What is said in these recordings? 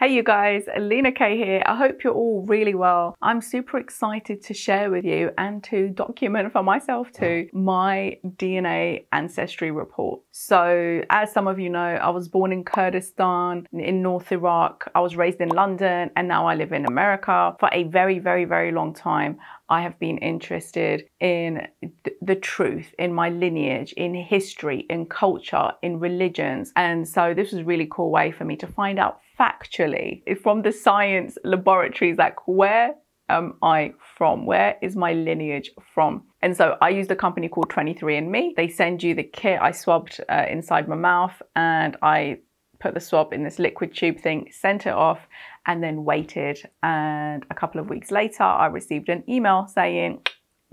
Hey you guys, Lena K here. I hope you're all really well. I'm super excited to share with you and to document for myself too my DNA ancestry report. So as some of you know, I was born in Kurdistan in North Iraq. I was raised in London and now I live in America. For a very long time, I have been interested in the truth, in my lineage, in history, in culture, in religions. And so this was a really cool way for me to find out factually from the science laboratories, like where am I from? Where is my lineage from? And so I used a company called 23andMe. They send you the kit. I swabbed inside my mouth and I put the swab in this liquid tube thing, sent it off, and then waited. And a couple of weeks later, I received an email saying,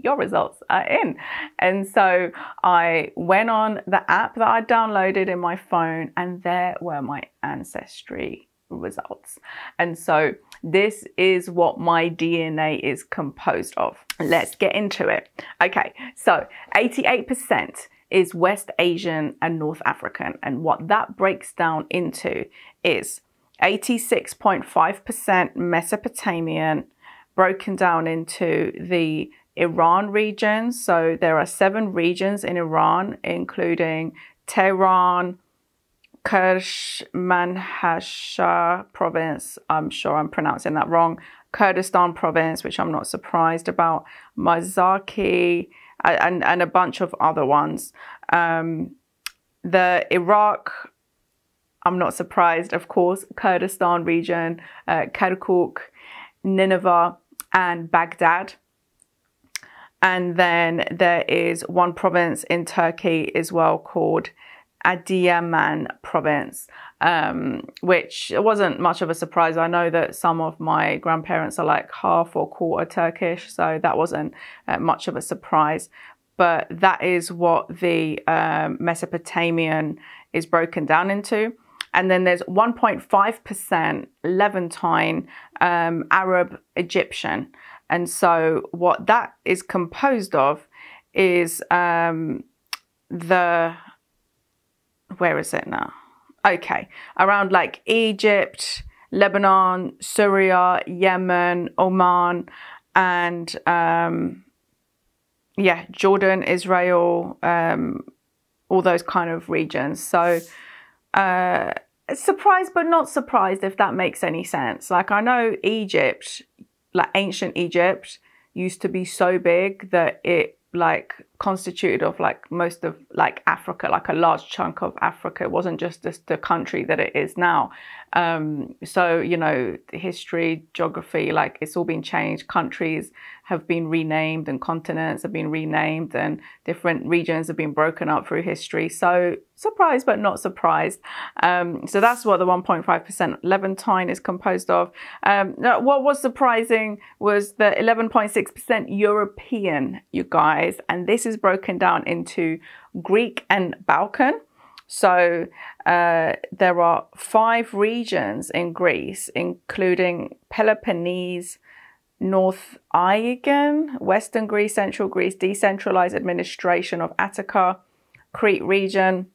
your results are in. And so I went on the app that I downloaded in my phone, and there were my ancestry results. And so this is what my DNA is composed of. Let's get into it. Okay, so 88% is West Asian and North African. And what that breaks down into is 86.5% Mesopotamian, broken down into the Iran region. So there are 7 regions in Iran, including Tehran, Kermanshah province, I'm sure I'm pronouncing that wrong, Kurdistan province, which I'm not surprised about, Mazaki, and a bunch of other ones. The Iraq, I'm not surprised, of course, Kurdistan region, Kirkuk, Nineveh, and Baghdad. And then there is one province in Turkey as well called Adıyaman province, which wasn't much of a surprise. I know that some of my grandparents are like half or quarter Turkish, so that wasn't much of a surprise. But that is what the Mesopotamian is broken down into. And then there's 1.5% Levantine Arab Egyptian. And so what that is composed of is where is it now? Okay, around like Egypt, Lebanon, Syria, Yemen, Oman, and yeah, Jordan, Israel, all those kind of regions. So surprised but not surprised, if that makes any sense. Like I know Egypt, like ancient Egypt, used to be so big that it like constituted of like most of like Africa, like a large chunk of Africa. It wasn't just the country that it is now. So, you know, history, geography, like it's all been changed. Countries have been renamed and continents have been renamed and different regions have been broken up through history. So surprised but not surprised. So that's what the 1.5% Levantine is composed of. What was surprising was the 11.6% European, you guys, and this is broken down into Greek and Balkan. So there are 5 regions in Greece, including Peloponnese, North Aegean, Western Greece, Central Greece, decentralized administration of Attica, Crete region,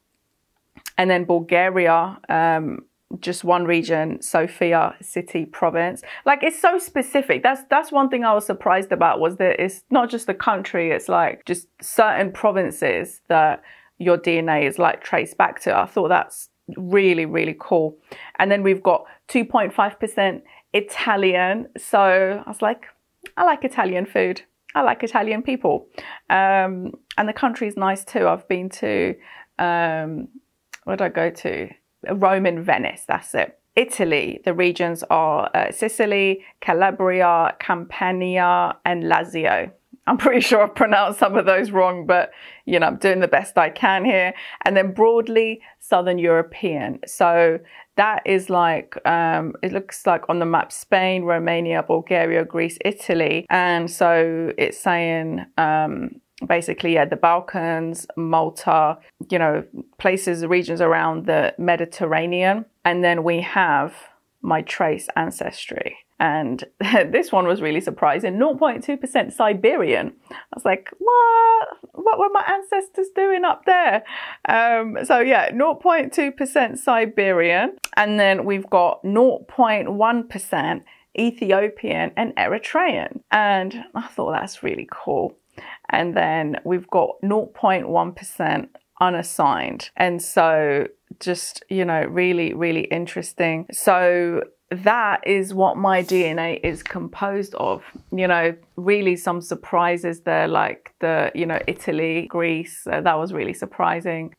and then Bulgaria, just one region, Sofia city province. Like it's so specific. That's one thing I was surprised about, was that it's not just the country, it's like just certain provinces that your DNA is like traced back to. I thought that's really cool. And then we've got 2.5% Italian. So I was like, I like Italian food. I like Italian people. And the country's nice too. I've been to, where did I go to? Rome and Venice, that's it. Italy, the regions are Sicily, Calabria, Campania, and Lazio. I'm pretty sure I've pronounced some of those wrong, but you know, I'm doing the best I can here. And then broadly Southern European. So that is like, it looks like on the map, Spain, Romania, Bulgaria, Greece, Italy. And so it's saying, basically, yeah, the Balkans, Malta, you know, places, regions around the Mediterranean. And then we have my trace ancestry. And this one was really surprising. 0.2% Siberian. I was like, what were my ancestors doing up there? So yeah, 0.2% Siberian. And then we've got 0.1% Ethiopian and Eritrean. And I thought that's really cool. And then we've got 0.1% unassigned. And so just, you know, really, really interesting. So that is what my DNA is composed of. You know, really some surprises there, like the, you know, Italy, Greece, that was really surprising.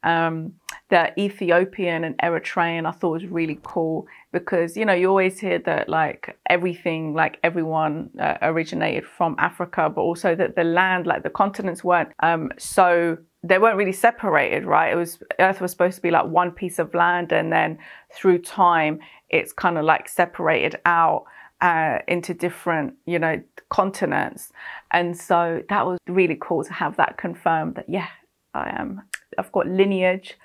The Ethiopian and Eritrean I thought was really cool because, you know, you always hear that like everything, like everyone originated from Africa, but also that the land, like the continents weren't so they weren't really separated, right? Earth was supposed to be like one piece of land, and then through time it's kind of like separated out into different, you know, continents. And so that was really cool to have that confirmed that, yeah, I've got lineage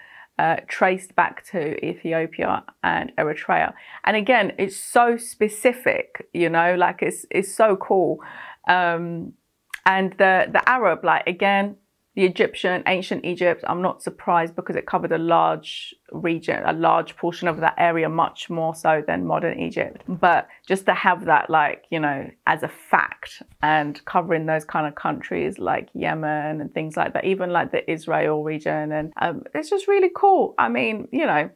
traced back to Ethiopia and Eritrea. And again, it's so specific, you know, like it's so cool. And the Arab, like again, the Egyptian, ancient Egypt, I'm not surprised because it covered a large region, a large portion of that area, much more so than modern Egypt. But just to have that, like, you know, as a fact, and covering those kind of countries like Yemen and things like that, even like the Israel region. And it's just really cool. I mean, you know,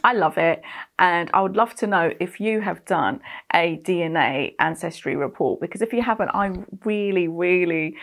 I love it, and I would love to know if you have done a DNA ancestry report, because if you haven't, I really, really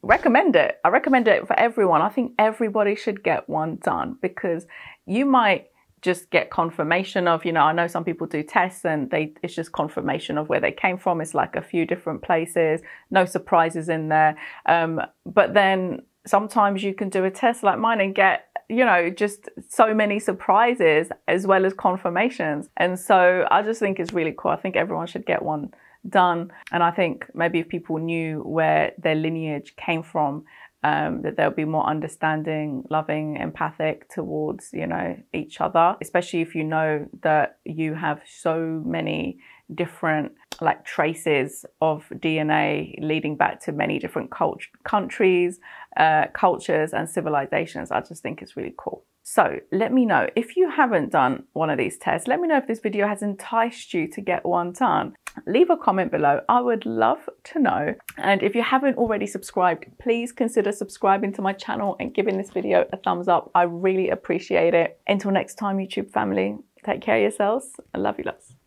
recommend it. I recommend it for everyone. I think everybody should get one done, because you might just get confirmation of, you know, I know some people do tests and it's just confirmation of where they came from. It's like a few different places, no surprises in there. But then sometimes you can do a test like mine and get, you know, just so many surprises as well as confirmations. And so I just think it's really cool. I think everyone should get one done. And I think maybe if people knew where their lineage came from, that they'll be more understanding, loving, empathic towards, you know, each other, especially if you know that you have so many different like traces of DNA leading back to many different countries, cultures and civilizations. I just think it's really cool. So let me know if you haven't done one of these tests. Let me know if this video has enticed you to get one done. Leave a comment below. I would love to know. And if you haven't already subscribed, please consider subscribing to my channel and giving this video a thumbs up. I really appreciate it. Until next time, YouTube family, take care of yourselves. I love you lots.